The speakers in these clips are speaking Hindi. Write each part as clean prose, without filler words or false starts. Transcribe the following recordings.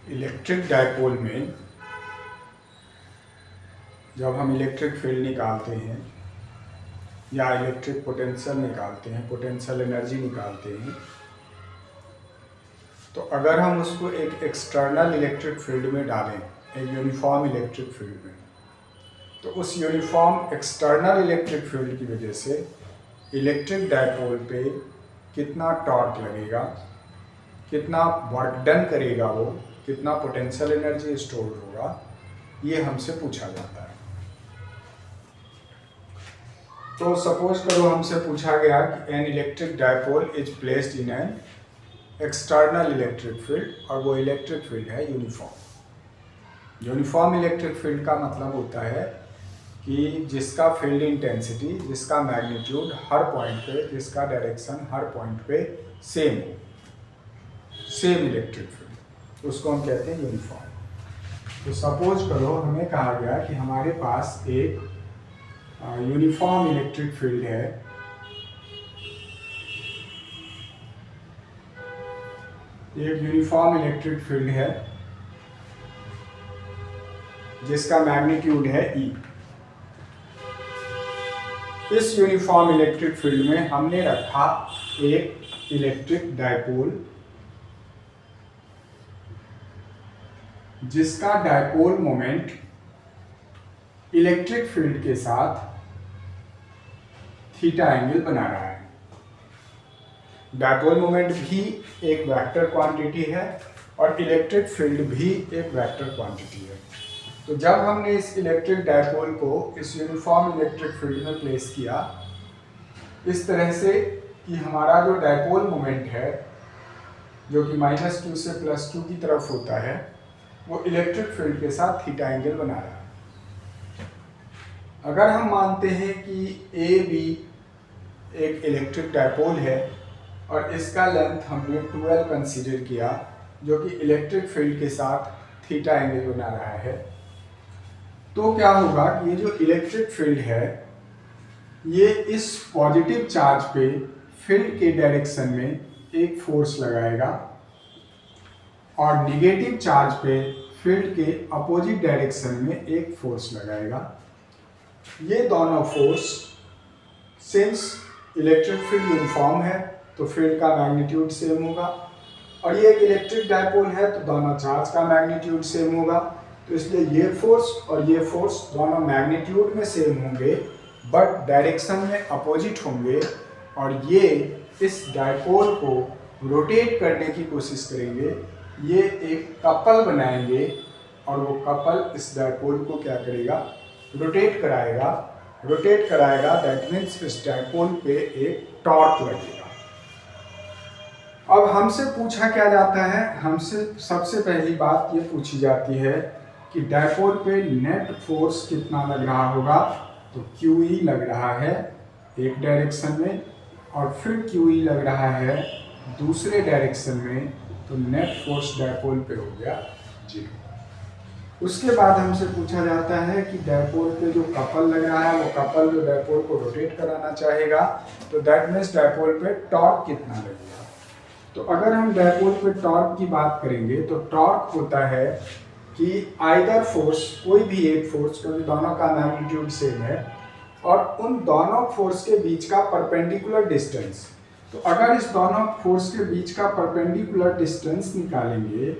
इलेक्ट्रिक डायपोल में जब हम इलेक्ट्रिक फील्ड निकालते हैं या इलेक्ट्रिक पोटेंशियल निकालते हैं, पोटेंशियल एनर्जी निकालते हैं, तो अगर हम उसको एक एक्सटर्नल इलेक्ट्रिक फील्ड में डालें, एक यूनिफॉर्म इलेक्ट्रिक फील्ड में, तो उस यूनिफॉर्म एक्सटर्नल इलेक्ट्रिक फील्ड की वजह से इलेक्ट्रिक डायपोल पे कितना टॉर्क लगेगा, कितना वर्क डन करेगा वो, कितना पोटेंशियल एनर्जी स्टोर होगा, ये हमसे पूछा जाता है। तो सपोज करो हमसे पूछा गया कि an electric dipole is placed in an external electric field, और वो इलेक्ट्रिक फील्ड है यूनिफॉर्म। यूनिफॉर्म इलेक्ट्रिक फील्ड का मतलब होता है कि जिसका फील्ड इंटेंसिटी, जिसका मैग्नीट्यूड हर पॉइंट पे, जिसका डायरेक्शन हर पॉइंट पे सेम हो, सेम इलेक्ट्रिक फील्ड, उसको हम कहते हैं यूनिफॉर्म। तो सपोज करो हमें कहा गया कि हमारे पास एक यूनिफॉर्म इलेक्ट्रिक फील्ड है, एक यूनिफॉर्म इलेक्ट्रिक फील्ड है जिसका मैग्नीट्यूड है E। इस यूनिफॉर्म इलेक्ट्रिक फील्ड में हमने रखा एक इलेक्ट्रिक डायपोल जिसका डायपोल मोमेंट इलेक्ट्रिक फील्ड के साथ थीटा एंगल बना रहा है। डायपोल मोमेंट भी एक वेक्टर क्वांटिटी है और इलेक्ट्रिक फील्ड भी एक वेक्टर क्वांटिटी है। तो जब हमने इस इलेक्ट्रिक डायपोल को इस यूनिफॉर्म इलेक्ट्रिक फील्ड में प्लेस किया इस तरह से कि हमारा जो डायपोल मोमेंट है, जो कि -q से +q की तरफ होता है, वो इलेक्ट्रिक फील्ड के साथ थीटा एंगल बना रहा है। अगर हम मानते हैं कि ए बी एक इलेक्ट्रिक डायपोल है और इसका लेंथ हमने 12 कंसीडर किया, जो कि इलेक्ट्रिक फील्ड के साथ थीटा एंगल बना रहा है, तो क्या होगा कि ये जो इलेक्ट्रिक फील्ड है ये इस पॉजिटिव चार्ज पे फील्ड के डायरेक्शन में एक फोर्स लगाएगा और निगेटिव चार्ज पे फील्ड के अपोजिट डायरेक्शन में एक फोर्स लगाएगा। ये दोनों force, since electric field uniform है तो फील्ड का मैग्नीट्यूड सेम होगा, और ये एक इलेक्ट्रिक डायपोल है तो दोनों चार्ज का मैग्नीट्यूड सेम होगा, तो इसलिए ये फोर्स और ये फोर्स दोनों मैग्नीट्यूड में सेम होंगे बट डायरेक्शन में अपोजिट होंगे, और ये इस डायपोल को रोटेट करने की कोशिश करेंगे। ये एक कपल बनाएंगे और वो कपल इस डायपोल को क्या करेगा, रोटेट कराएगा। रोटेट कराएगा दैट मीन्स इस डायपोल पे एक टॉर्क लगेगा। अब हमसे पूछा क्या जाता है, हमसे सबसे पहली बात ये पूछी जाती है कि डायपोल पे नेट फोर्स कितना लग रहा होगा, तो QE लग रहा है एक डायरेक्शन में और फिर QE लग रहा है दूसरे डायरेक्शन में, तो नेट फोर्स डायपोल पे हो गया 0। उसके बाद हमसे पूछा जाता है कि डायपोल पे जो कपल लग रहा है वो कपल जो डायपोल को रोटेट कराना चाहेगा, तो दैट मीन्स डायपोल पे टॉर्क कितना लगेगा। तो अगर हम डायपोल पे टॉर्क की बात करेंगे तो टॉर्क होता है कि आइदर फोर्स, कोई भी एक फोर्स, क्योंकि दोनों का मैग्नीट्यूड सेम है, और उन दोनों फोर्स के बीच का परपेंडिकुलर डिस्टेंस। तो अगर इस दोनों फोर्स के बीच का परपेंडिकुलर डिस्टेंस निकालेंगे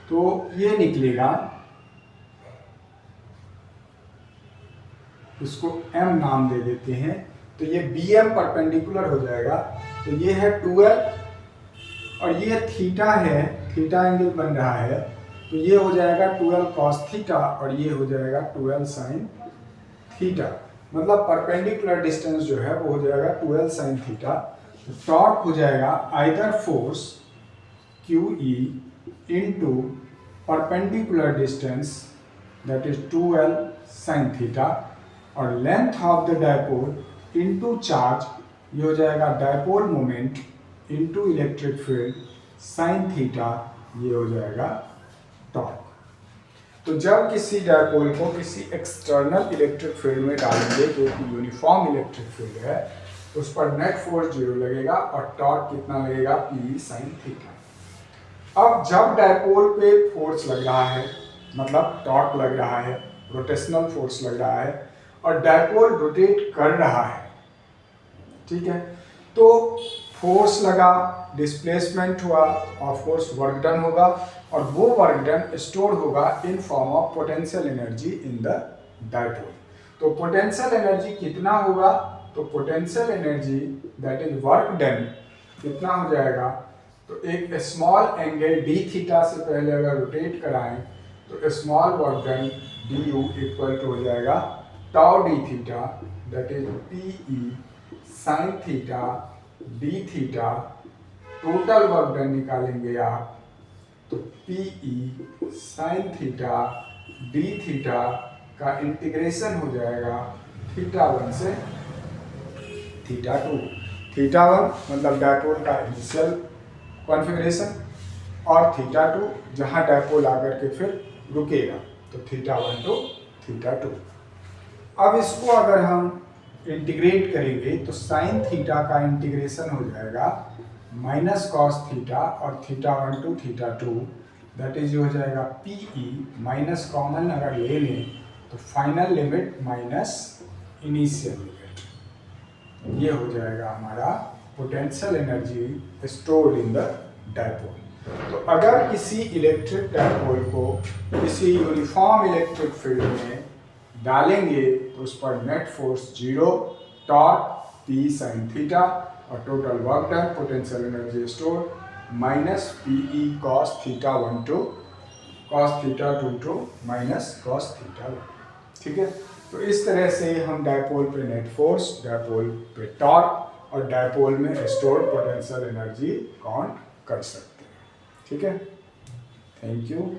तो ये निकलेगा, इसको m नाम दे देते हैं, तो ये BM परपेंडिकुलर हो जाएगा। तो ये है 12 और ये थीटा है, थीटा एंगल बन रहा है, तो ये हो जाएगा 12 cos थीटा और ये हो जाएगा 12 sin थीटा। मतलब परपेंडिकुलर डिस्टेंस जो है वो हो जाएगा 12 sin थीटा। तो टॉर्क हो जाएगा either force QE into perpendicular distance that is 12 sin theta, और length of the dipole into charge, ये हो जाएगा dipole moment into electric field sin theta, ये हो जाएगा टॉर्क। तो जब किसी डायपोल को किसी एक्सटर्नल इलेक्ट्रिक फील्ड में डालेंगे जो कि यूनिफॉर्म इलेक्ट्रिक फील्ड है, उस पर नेट फोर्स 0 लगेगा और टॉर्क कितना लगेगा, PE sin थीटा। अब जब डायपोल पे फोर्स लग रहा है, मतलब टॉर्क लग रहा है, रोटेशनल फोर्स लग रहा है और डायपोल रोटेट कर रहा है, ठीक है, तो फोर्स लगा, डिस्प्लेसमेंट हुआ, ऑफ कोर्स वर्क डन होगा और वो वर्क डन स्टोर होगा in form of potential energy in the dipole. तो पोटेंशियल एनर्जी कितना होगा, तो potential energy that is work done कितना हो जाएगा, तो एक स्मॉल एंगल डी थीटा से पहले अगर रोटेट कराएं तो small work done D U equal to हो जाएगा tau D theta that is P E sine theta D theta. Total work done निकालेंगे आप तो P E sine theta D theta का इंटीग्रेशन हो जाएगा थीटा 1 से थीटा 2। थीटा 1 मतलब डायपोल का इनिशियल कॉन्फ़िगरेशन और थीटा 2 जहां डायपोल आकर के फिर रुकेगा, तो थीटा 1 टू थीटा 2। अब इसको अगर हम इंटीग्रेट करेंगे तो साइन थीटा का इंटीग्रेशन हो जाएगा माइनस कॉस थीटा और theta 1 to theta 2 that is हो जाएगा पी ई माइनस कॉमन अगर ले लें तो final limit minus initial limit, ये हो जाएगा हमारा potential energy stored in the dipole. तो अगर किसी इलेक्ट्रिक डायपोल को किसी यूनिफॉर्म इलेक्ट्रिक फील्ड में डालेंगे तो उस पर net force 0, torque P sine theta और total work done potential energy store minus P E cos theta 1 to cos theta 2 to minus cos theta 1, ठीक है। तो इस तरह से हम डायपोल पे नेट फोर्स, डायपोल पे टॉर्क और डायपोल में स्टोर्ड पोटेंशियल एनर्जी काउंट कर सकते हैं, ठीक है। Thank you.